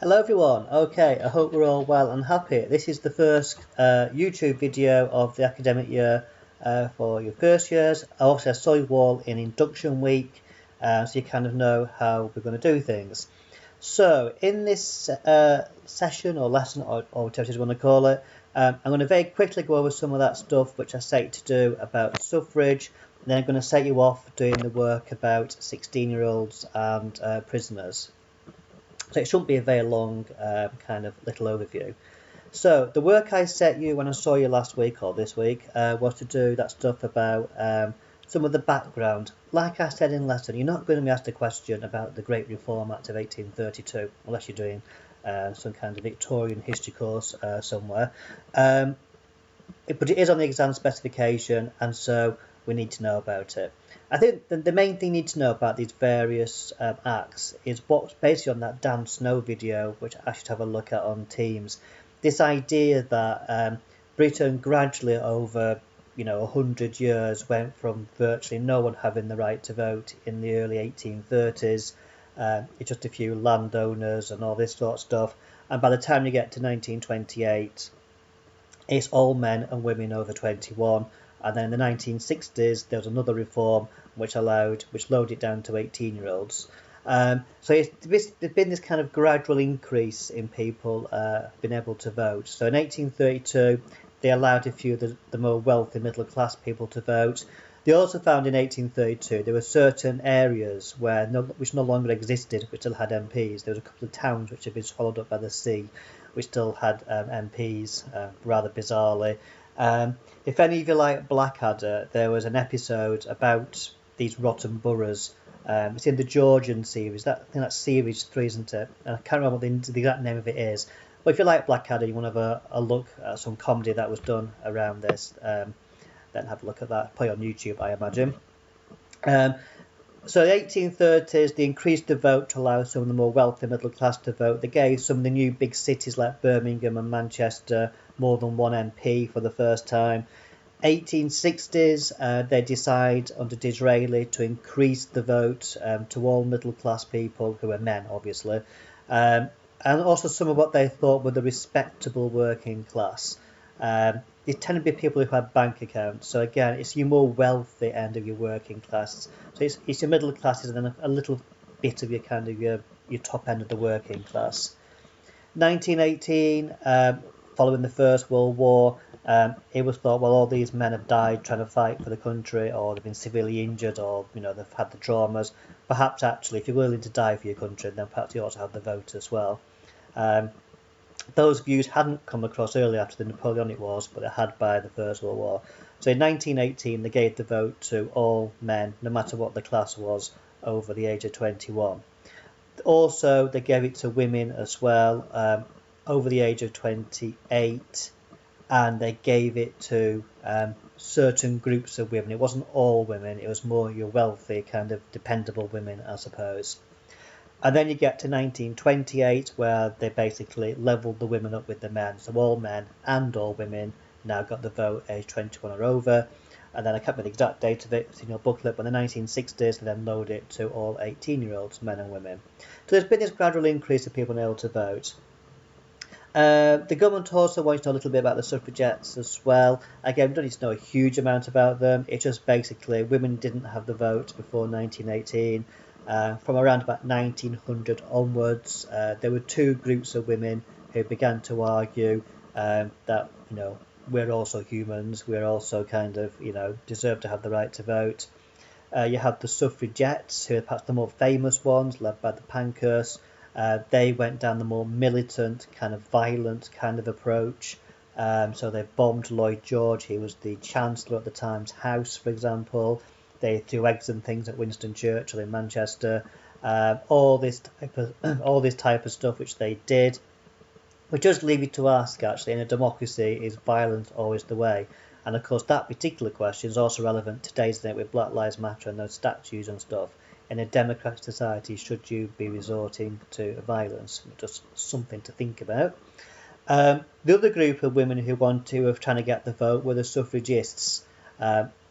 Hello everyone. Okay, I hope we're all well and happy. This is the first YouTube video of the academic year for your first years. Obviously I saw you all in induction week, so you kind of know how we're going to do things. So in this session or lesson or whatever you want to call it, I'm going to very quickly go over some of that stuff which I set to do about suffrage, and then I'm going to set you off doing the work about 16-year-olds and prisoners. So it shouldn't be a very long kind of little overview. So the work I set you when I saw you last week or this week was to do that stuff about some of the background. Like I said in lesson, you're not going to be asked a question about the Great Reform Act of 1832 unless you're doing some kind of Victorian history course somewhere. But it is on the exam specification, and so we need to know about it. I think the main thing you need to know about these various acts is what's basically on that Dan Snow video, which I should have a look at on Teams. This idea that Britain gradually over 100 years went from virtually no one having the right to vote in the early 1830s, it's just a few landowners and all this sort of stuff, and by the time you get to 1928 it's all men and women over 21. And then in the 1960s, there was another reform which lowered it down to 18-year-olds. So there's been this kind of gradual increase in people being able to vote. So in 1832, they allowed a few of the more wealthy middle-class people to vote. They also found in 1832 there were certain areas which no longer existed, which still had MPs. There was a couple of towns which had been swallowed up by the sea, which still had MPs, rather bizarrely. If any of you like Blackadder, there was an episode about these rotten boroughs. It's in the Georgian series. I think that's series 3, isn't it? And I can't remember what the exact name of it is. But if you like Blackadder, you want to have a look at some comedy that was done around this, then have a look at that. Probably on YouTube, I imagine. So the 1830s, they increased the vote to allow some of the more wealthy middle class to vote. They gave some of the new big cities like Birmingham and Manchester more than one MP for the first time. 1860s, they decide under Disraeli to increase the vote to all middle class people who are men, obviously, and also some of what they thought were the respectable working class. They tend to be people who had bank accounts. So again, it's your more wealthy end of your working class. So it's your middle classes and then a little bit of your kind of your top end of the working class. 1918, following the First World War, it was thought, well, all these men have died trying to fight for the country, or they've been severely injured, or they've had the traumas. Perhaps actually, if you're willing to die for your country, then perhaps you ought to have the vote as well. Those views hadn't come across early after the Napoleonic Wars, but they had by the First World War. So in 1918, they gave the vote to all men, no matter what the class was, over the age of 21. Also, they gave it to women as well, over the age of 28, and they gave it to certain groups of women. It wasn't all women, it was more your wealthy, kind of dependable women, I suppose. And then you get to 1928, where they basically levelled the women up with the men. So all men and all women now got the vote age 21 or over. And then I can't remember the exact date of it, it's in your booklet, but in the 1960s they then lowered it to all 18-year-olds, men and women. So there's been this gradual increase of people being able to vote. The government also wants to know a little bit about the suffragettes as well. Again, we don't need to know a huge amount about them. It's just basically women didn't have the vote before 1918. From around about 1900 onwards, there were two groups of women who began to argue that we're also humans, we're also kind of deserve to have the right to vote. You had the suffragettes, who are perhaps the more famous ones, led by the Pankhursts. They went down the more militant, kind of violent kind of approach. So they bombed Lloyd George. He was the Chancellor at the time's house, for example. They threw eggs and things at Winston Churchill in Manchester. All this type of stuff which they did. We just leave you to ask, actually, in a democracy, is violence always the way? And of course that particular question is also relevant today, isn't it, with Black Lives Matter and those statues and stuff. In a democratic society, should you be resorting to violence? Just something to think about. The other group of women who were trying to get the vote were the suffragists.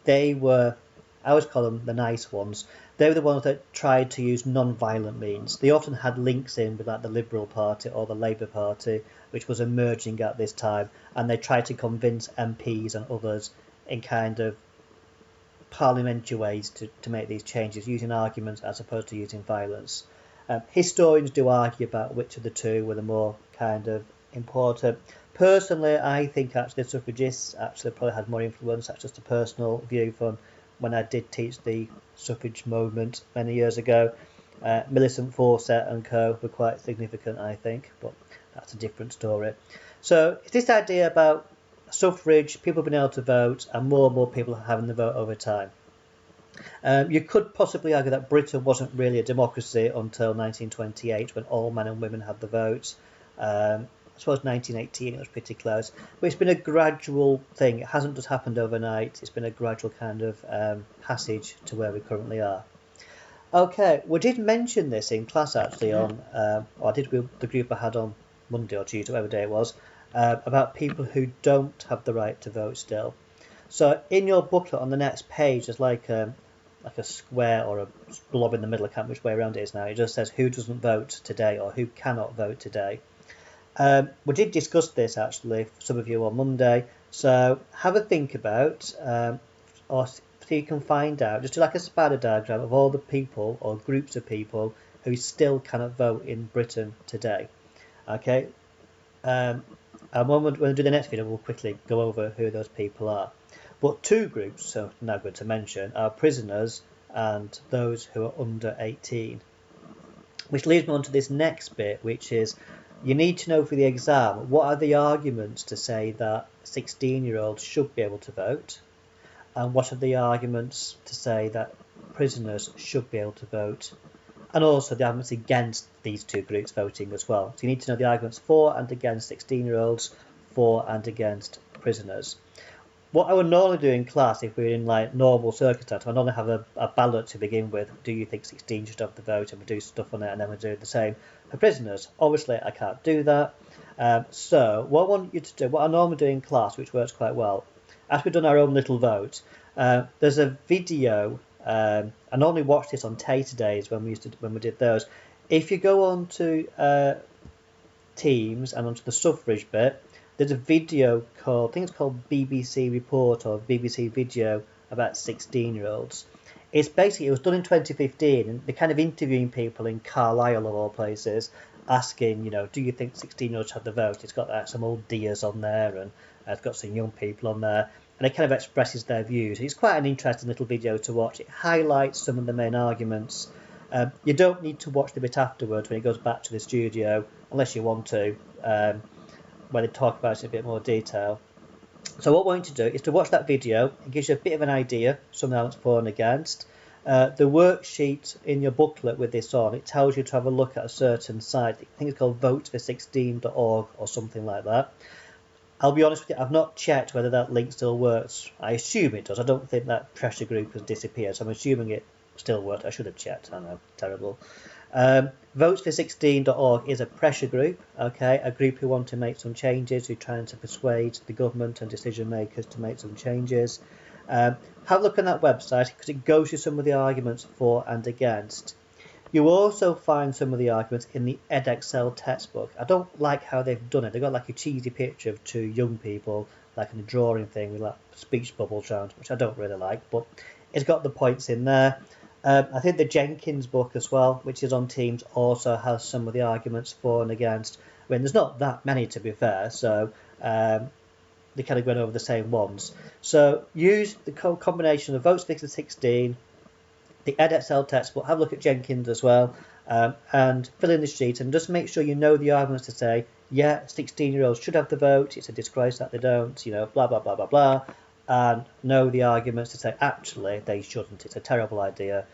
They were, I always call them the nice ones. they were the ones that tried to use non-violent means. They often had links in with like the Liberal Party or the Labour Party, which was emerging at this time, and they tried to convince MPs and others in kind of parliamentary ways to make these changes, using arguments as opposed to using violence. Historians do argue about which of the two were the more kind of important. Personally, I think actually the suffragists actually probably had more influence. That's just a personal view from when I did teach the suffrage movement many years ago. Millicent Fawcett and co were quite significant, I think, but that's a different story. So it's this idea about suffrage, people being able to vote, and more people having the vote over time. You could possibly argue that Britain wasn't really a democracy until 1928, when all men and women had the vote. I suppose 1918 it was pretty close, but it's been a gradual thing. It hasn't just happened overnight. It's been a gradual kind of passage to where we currently are. Okay, we did mention this in class actually on, or I did with the group I had on Monday or Tuesday, whatever day it was, about people who don't have the right to vote still. So in your booklet on the next page, there's like a square or a blob in the middle. I can't remember which way around it is now. It just says who doesn't vote today or who cannot vote today. We did discuss this actually for some of you on Monday. So have a think about, or so you can find out, just do like a spider diagram of all the people or groups of people who still cannot vote in Britain today. Okay. And when we do the next video, we'll quickly go over who those people are. But two groups, so now going to mention, are prisoners and those who are under 18. Which leads me on to this next bit, which is you need to know for the exam, what are the arguments to say that 16-year-olds should be able to vote? And what are the arguments to say that prisoners should be able to vote? And also the arguments against these two groups voting as well. So you need to know the arguments for and against 16-year-olds, for and against prisoners. What I would normally do in class, if we're in like normal circumstances, I normally have a ballot to begin with. Do you think 16 should have the vote? And we do stuff on it, and then we do the same for prisoners. Obviously, I can't do that. So what I want you to do, what I normally do in class, which works quite well, after we've done our own little vote, there's a video. I normally watch this on Tater Days when we did those. If you go on to Teams and onto the suffrage bit, there's a video called, I think it's called BBC Report or BBC Video about 16-year-olds. It's basically, it was done in 2015, and they're kind of interviewing people in Carlisle of all places, asking, do you think 16-year-olds have the vote? It's got like some old dears on there, and it's got some young people on there, and it kind of expresses their views. It's quite an interesting little video to watch. It highlights some of the main arguments. You don't need to watch the bit afterwards when it goes back to the studio, unless you want to, where they talk about it in a bit more detail. So what I want you to do is to watch that video. It gives you a bit of an idea, some elements for and against. The worksheet in your booklet with this on, it tells you to have a look at a certain site. I think it's called votefor16.org or something like that. I'll be honest with you, I've not checked whether that link still works. I assume it does. I don't think that pressure group has disappeared, so I'm assuming it still works. I should have checked. I know, terrible. Votefor16.org is a pressure group, okay, a group who want to make some changes, who are trying to persuade the government and decision makers to make some changes. Have a look on that website because it goes through some of the arguments for and against. You also find some of the arguments in the Edexcel textbook. I don't like how they've done it. They've got like a cheesy picture of two young people, like in a drawing thing with like speech bubbles around, which I don't really like, but it's got the points in there. I think the Jenkins book as well, which is on Teams, also has some of the arguments for and against. I mean, there's not that many to be fair, so they kind of went over the same ones. So use the combination of Votes for 16, the Edexcel textbook, have a look at Jenkins as well, and fill in the sheet and just make sure you know the arguments to say, yeah, 16-year-olds should have the vote, it's a disgrace that they don't, blah, blah, blah, blah, blah. And know the arguments to say, actually, they shouldn't. It's a terrible idea.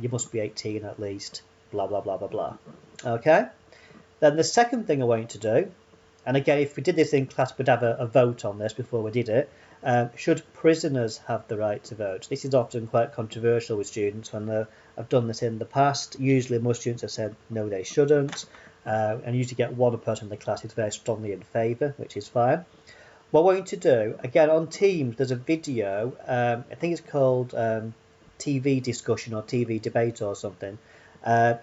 You must be 18 at least. Blah, blah, blah, blah, blah. Okay? Then the second thing I want you to do, and again, if we did this in class, we'd have a vote on this before we did it. Should prisoners have the right to vote? This is often quite controversial with students when I've done this in the past. Usually most students have said, no, they shouldn't. And usually get one person in the class who's very strongly in favour, which is fine. What I want you to do, again on Teams, there's a video, I think it's called TV discussion or TV debate or something. I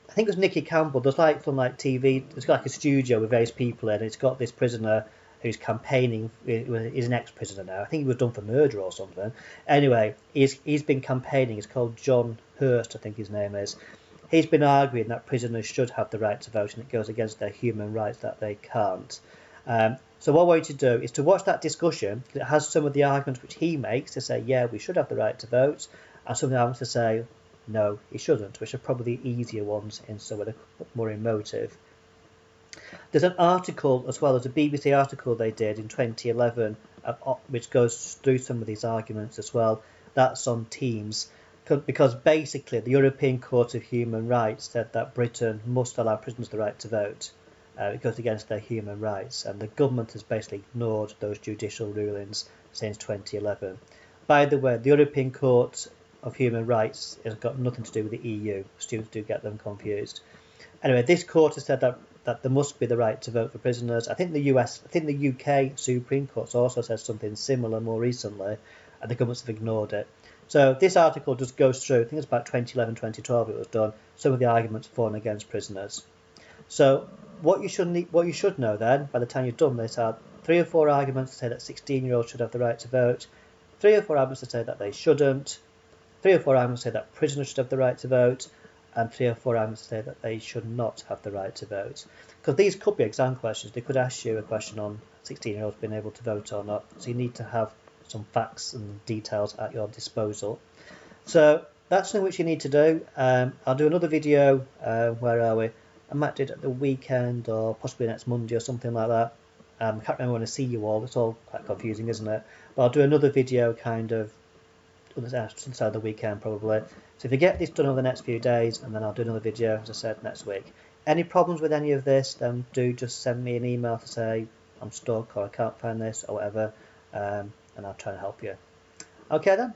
think it was Nicky Campbell. There's like from like TV. It's got like a studio with various people in. It's got this prisoner who's campaigning. He's an ex-prisoner now. I think he was done for murder or something. Anyway, he's been campaigning. It's called John Hurst, I think his name is. He's been arguing that prisoners should have the right to vote, and it goes against their human rights that they can't. So what we're going to do is to watch that discussion. It has some of the arguments which he makes to say, yeah, we should have the right to vote, and some of the arguments to say, no, he shouldn't, which are probably the easier ones in some of the more emotive. There's an article as well as a BBC article they did in 2011, which goes through some of these arguments as well. That's on Teams, because basically the European Court of Human Rights said that Britain must allow prisoners the right to vote. It goes against their human rights, and the government has basically ignored those judicial rulings since 2011. By the way, the European Court of Human Rights has got nothing to do with the EU. Students do get them confused. Anyway, this court has said that there must be the right to vote for prisoners. I think the UK Supreme Court also said something similar more recently, and the governments have ignored it. So this article just goes through, I think it's about 2011, 2012 it was done, some of the arguments for and against prisoners. So what you should know then, by the time you've done this, are 3 or 4 arguments to say that 16-year-olds should have the right to vote, 3 or 4 arguments to say that they shouldn't, 3 or 4 arguments to say that prisoners should have the right to vote, and 3 or 4 arguments to say that they should not have the right to vote. Because these could be exam questions. They could ask you a question on 16-year-olds being able to vote or not. So you need to have some facts and details at your disposal. So that's something which you need to do. I'll do another video. Where are we? I might do it at the weekend or possibly next Monday or something like that. I can't remember when I see you all. It's all quite confusing, isn't it? But I'll do another video kind of inside the weekend probably. So if you get this done over the next few days, and then I'll do another video, as I said, next week. Any problems with any of this, then do just send me an email to say I'm stuck or I can't find this or whatever, and I'll try and help you. Okay then.